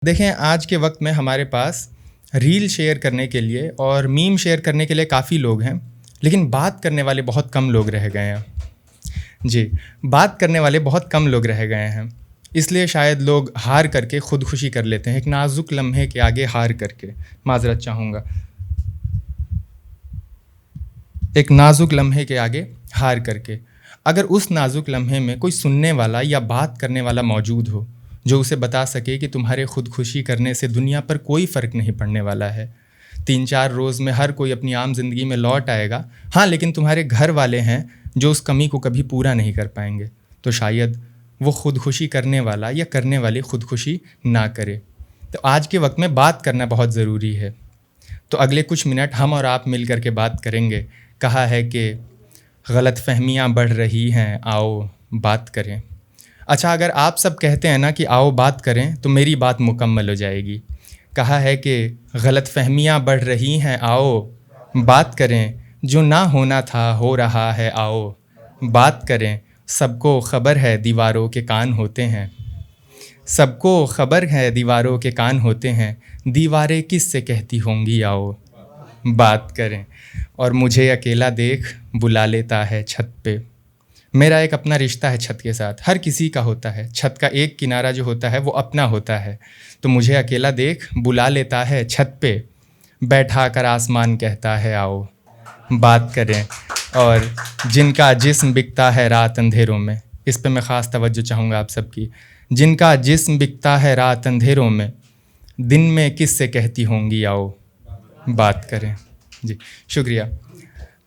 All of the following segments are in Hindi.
देखें, आज के वक्त में हमारे पास रील शेयर करने के लिए और मीम शेयर करने के लिए काफ़ी लोग हैं, लेकिन बात करने वाले बहुत कम लोग रह गए हैं। जी, बात करने वाले बहुत कम लोग रह गए हैं। इसलिए शायद लोग हार करके खुदकुशी कर लेते हैं, एक नाज़ुक लम्हे के आगे हार करके। माज़रत चाहूँगा। एक नाज़ुक लम्हे के आगे हार करके। अगर उस नाज़ुक लम्हे में कोई सुनने वाला या बात करने वाला मौजूद हो, जो उसे बता सके कि तुम्हारे खुदकुशी करने से दुनिया पर कोई फ़र्क नहीं पड़ने वाला है। 3-4 रोज़ में हर कोई अपनी आम ज़िंदगी में लौट आएगा। हाँ, लेकिन तुम्हारे घर वाले हैं जो उस कमी को कभी पूरा नहीं कर पाएंगे। तो शायद वो खुदकुशी करने वाला या करने वाली खुदकुशी ना करे। तो आज के वक्त में बात करना बहुत ज़रूरी है। तो अगले कुछ मिनट हम और आप मिल कर के बात करेंगे। कहा है कि गलतफ़हमियाँ बढ़ रही हैं, आओ बात करें। अच्छा, अगर आप सब कहते हैं ना कि आओ बात करें, तो मेरी बात मुकम्मल हो जाएगी। कहा है कि गलतफ़हमियाँ बढ़ रही हैं, आओ बात करें। जो ना होना था हो रहा है, आओ बात करें। सबको ख़बर है दीवारों के कान होते हैं। सबको ख़बर है दीवारों के कान होते हैं। दीवारें किससे कहती होंगी, आओ बात करें। और मुझे अकेला देख बुला लेता है छत पे। मेरा एक अपना रिश्ता है छत के साथ, हर किसी का होता है। छत का एक किनारा जो होता है वो अपना होता है। तो मुझे अकेला देख बुला लेता है छत पे। बैठा कर आसमान कहता है, आओ बात करें। और जिनका जिस्म बिकता है रात अंधेरों में, इस पे मैं ख़ास तवज्जो चाहूँगा आप सबकी। जिनका जिस्म बिकता है रात अंधेरों में, दिन में किससे कहती होंगी, आओ बात करें। जी, शुक्रिया।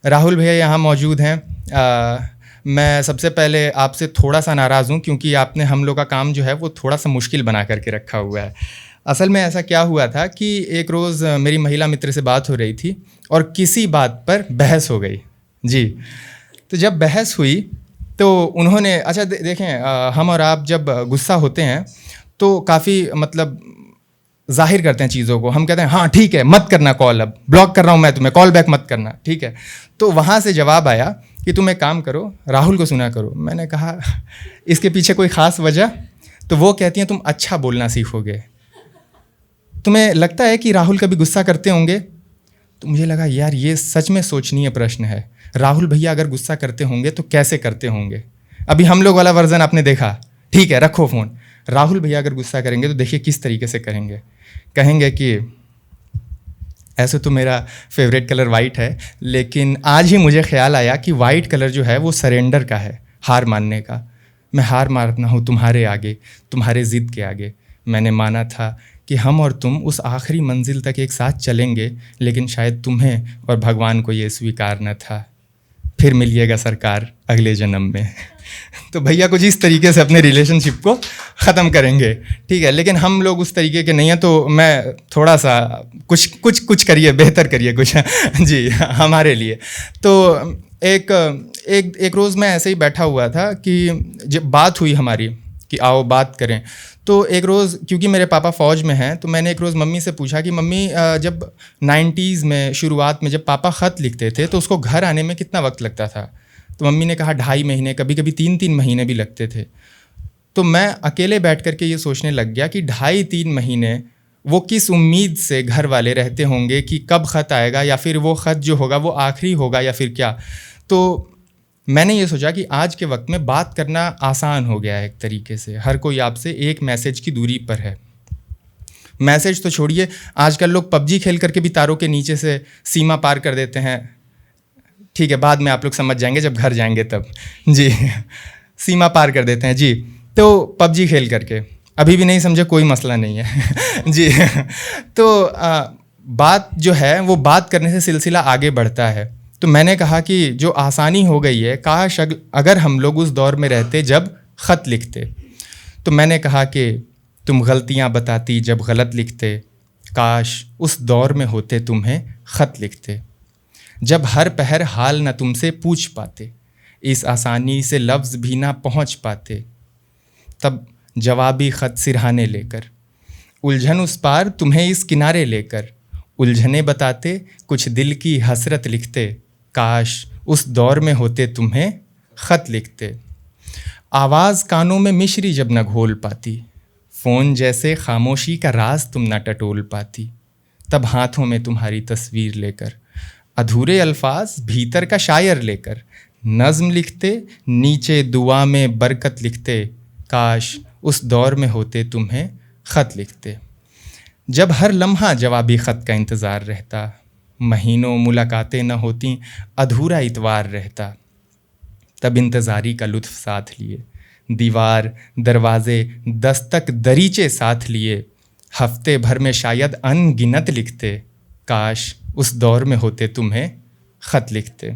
राहुल भैया यहाँ मौजूद हैं। मैं सबसे पहले आपसे थोड़ा सा नाराज़ हूँ क्योंकि आपने हम लोग का काम जो है वो थोड़ा सा मुश्किल बना करके रखा हुआ है। असल में ऐसा क्या हुआ था कि एक रोज़ मेरी महिला मित्र से बात हो रही थी और किसी बात पर बहस हो गई। जी, तो जब बहस हुई तो उन्होंने अच्छा देखें, हम और आप जब गुस्सा होते हैं तो काफ़ी मतलब ज़ाहिर करते हैं चीज़ों को। हम कहते हैं हाँ ठीक है, मत करना कॉल, अब ब्लॉक कर रहा हूँ मैं तुम्हें, कॉल बैक मत करना, ठीक है। तो वहाँ से जवाब आया कि तुम एक काम करो, राहुल को सुना करो। मैंने कहा इसके पीछे कोई ख़ास वजह? तो वो कहती हैं तुम अच्छा बोलना सीखोगे। तुम्हें लगता है कि राहुल कभी गुस्सा करते होंगे? तो मुझे लगा यार ये सच में सोचनीय प्रश्न है। राहुल भैया अगर गुस्सा करते होंगे तो कैसे करते होंगे? अभी हम लोग वाला वर्जन आपने देखा, ठीक है रखो फ़ोन। राहुल भैया अगर गुस्सा करेंगे तो देखिए किस तरीके से करेंगे। कहेंगे कि ऐसे तो मेरा फेवरेट कलर वाइट है, लेकिन आज ही मुझे ख्याल आया कि वाइट कलर जो है वो सरेंडर का है, हार मानने का। मैं हार मानता हूँ तुम्हारे आगे, तुम्हारे ज़िद के आगे। मैंने माना था कि हम और तुम उस आखिरी मंजिल तक एक साथ चलेंगे, लेकिन शायद तुम्हें और भगवान को ये स्वीकार न था। फिर मिलिएगा सरकार अगले जन्म में। तो भैया कुछ इस तरीके से अपने रिलेशनशिप को ख़त्म करेंगे, ठीक है। लेकिन हम लोग उस तरीके के नहीं हैं, तो मैं थोड़ा सा कुछ करिए, बेहतर करिए कुछ जी हमारे लिए। तो एक रोज़ मैं ऐसे ही बैठा हुआ था कि जब बात हुई हमारी कि आओ बात करें, तो एक रोज़ क्योंकि मेरे पापा फ़ौज में हैं, तो मैंने एक रोज़ मम्मी से पूछा कि मम्मी जब 90s में शुरुआत में जब पापा ख़त लिखते थे तो उसको घर आने में कितना वक्त लगता था? तो मम्मी ने कहा 2.5 महीने, कभी कभी 3-3 महीने भी लगते थे। तो मैं अकेले बैठ कर के ये सोचने लग गया कि 2.5-3 महीने वो किस उम्मीद से घर वाले रहते होंगे कि कब ख़त आएगा, या फिर वो ख़त जो होगा वो आखिरी होगा या फिर क्या। तो मैंने ये सोचा कि आज के वक्त में बात करना आसान हो गया है एक तरीके से। हर कोई आपसे एक मैसेज की दूरी पर है। मैसेज तो छोड़िए, आजकल लोग पबजी खेल करके भी तारों के नीचे से सीमा पार कर देते हैं, ठीक है। बाद में आप लोग समझ जाएंगे जब घर जाएंगे तब। जी सीमा पार कर देते हैं जी। तो पबजी खेल करके अभी भी नहीं समझे, कोई मसला नहीं है जी। तो बात जो है वो बात करने से सिलसिला आगे बढ़ता है। तो मैंने कहा कि जो आसानी हो गई है, काश अगर हम लोग उस दौर में रहते जब ख़त लिखते। तो मैंने कहा कि तुम गलतियां बताती जब गलत लिखते, काश उस दौर में होते तुम्हें ख़त लिखते। जब हर पहर हाल न तुमसे पूछ पाते, इस आसानी से लफ्ज़ भी ना पहुंच पाते, तब जवाबी ख़त सिरहाने लेकर, उलझन उस पार तुम्हें इस किनारे लेकर, उलझने बताते कुछ दिल की हसरत लिखते, काश उस दौर में होते तुम्हें ख़त लिखते। आवाज़ कानों में मिश्री जब न घोल पाती, फ़ोन जैसे खामोशी का राज तुम ना टटोल पाती, तब हाथों में तुम्हारी तस्वीर लेकर, अधूरे अल्फाज भीतर का शायर लेकर, नज़्म लिखते नीचे दुआ में बरकत लिखते, काश उस दौर में होते तुम्हें ख़त लिखते। जब हर लम्हा जवाबी ख़त का इंतज़ार रहता, महीनों मुलाकातें न होती, अधूरा इतवार रहता, तब इंतज़ारी का लुत्फ़ साथ लिए, दीवार दरवाज़े दस्तक दरीचे साथ लिए, हफ्ते भर में शायद अनगिनत लिखते, काश उस दौर में होते तुम्हें ख़त लिखते।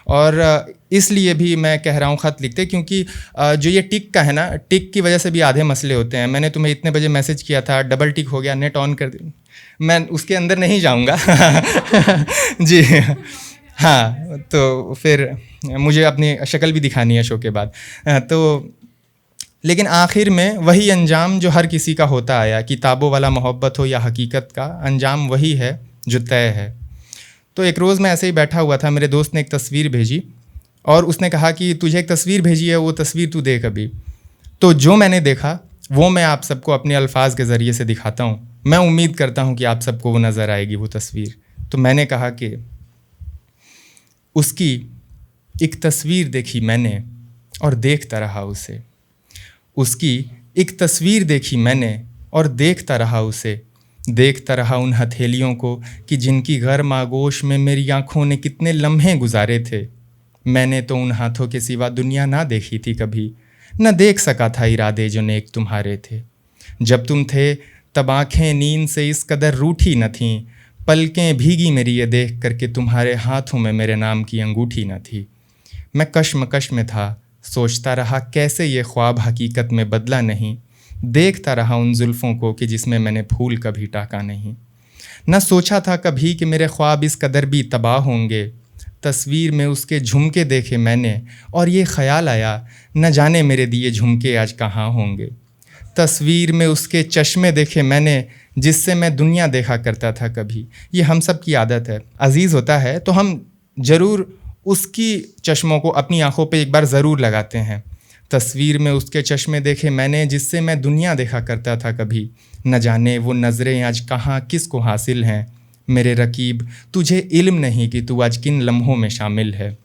और इसलिए भी मैं कह रहा हूँ ख़त लिखते, क्योंकि जो ये टिक का है ना, टिक की वजह से भी आधे मसले होते हैं। मैंने तुम्हें इतने बजे मैसेज किया था, डबल टिक हो गया, नेट ऑन कर दे, मैं उसके अंदर नहीं जाऊँगा जी हाँ, तो फिर मुझे अपनी शक्ल भी दिखानी है शो के बाद। तो लेकिन आखिर में वही अंजाम जो हर किसी का होता आया, किताबों वाला मोहब्बत हो या हकीकत का, अंजाम वही है जो तय है। तो एक रोज़ मैं ऐसे ही बैठा हुआ था, मेरे दोस्त ने एक तस्वीर भेजी और उसने कहा कि तुझे एक तस्वीर भेजी है, वो तस्वीर तू देख अभी। तो जो मैंने देखा वो मैं आप सबको अपने अल्फाज के ज़रिए से दिखाता हूँ। मैं उम्मीद करता हूँ कि आप सबको वो नज़र आएगी वो तस्वीर। तो मैंने कहा कि उसकी एक तस्वीर देखी मैंने और देखता रहा उसे, उसकी एक तस्वीर देखी मैंने और देखता रहा उसे, देखता रहा उन हथेलियों को कि जिनकी गर्म आगोश में मेरी आँखों ने कितने लम्हे गुजारे थे। मैंने तो उन हाथों के सिवा दुनिया ना देखी थी कभी, न देख सका था इरादे जो नेक तुम्हारे थे। जब तुम थे तब आँखें नींद से इस कदर रूठी न थीं, पलकें भीगी मेरी ये देख कर के तुम्हारे हाथों में मेरे नाम की अंगूठी न थी। मैं कश्मकश में था, सोचता रहा कैसे ये ख्वाब हकीकत में बदला नहीं, देखता रहा उन जुल्फ़ों को कि जिसमें मैंने फूल कभी टाका नहीं। न सोचा था कभी कि मेरे ख्वाब इस कदर भी तबाह होंगे, तस्वीर में उसके झुमके देखे मैंने और ये ख़याल आया न जाने मेरे दिए झुमके आज कहाँ होंगे। तस्वीर में उसके चश्मे देखे मैंने जिससे मैं दुनिया देखा करता था कभी। ये हम सब की आदत है, अज़ीज़ होता है तो हम ज़रूर उसकी चश्मों को अपनी आँखों पे एक बार ज़रूर लगाते हैं। तस्वीर में उसके चश्मे देखे मैंने जिससे मैं दुनिया देखा करता था कभी, न जाने वो नज़रें आज कहाँ किस को हासिल हैं। मेरे रकीब तुझे इल्म नहीं कि तू आज किन लम्हों में शामिल है।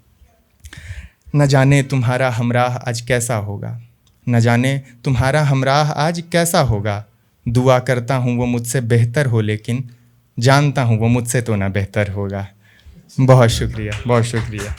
न जाने तुम्हारा हमराह आज कैसा होगा, न जाने तुम्हारा हमराह आज कैसा होगा। दुआ करता हूँ वो मुझसे बेहतर हो, लेकिन जानता हूँ वो मुझसे तो ना बेहतर होगा। बहुत शुक्रिया, बहुत शुक्रिया।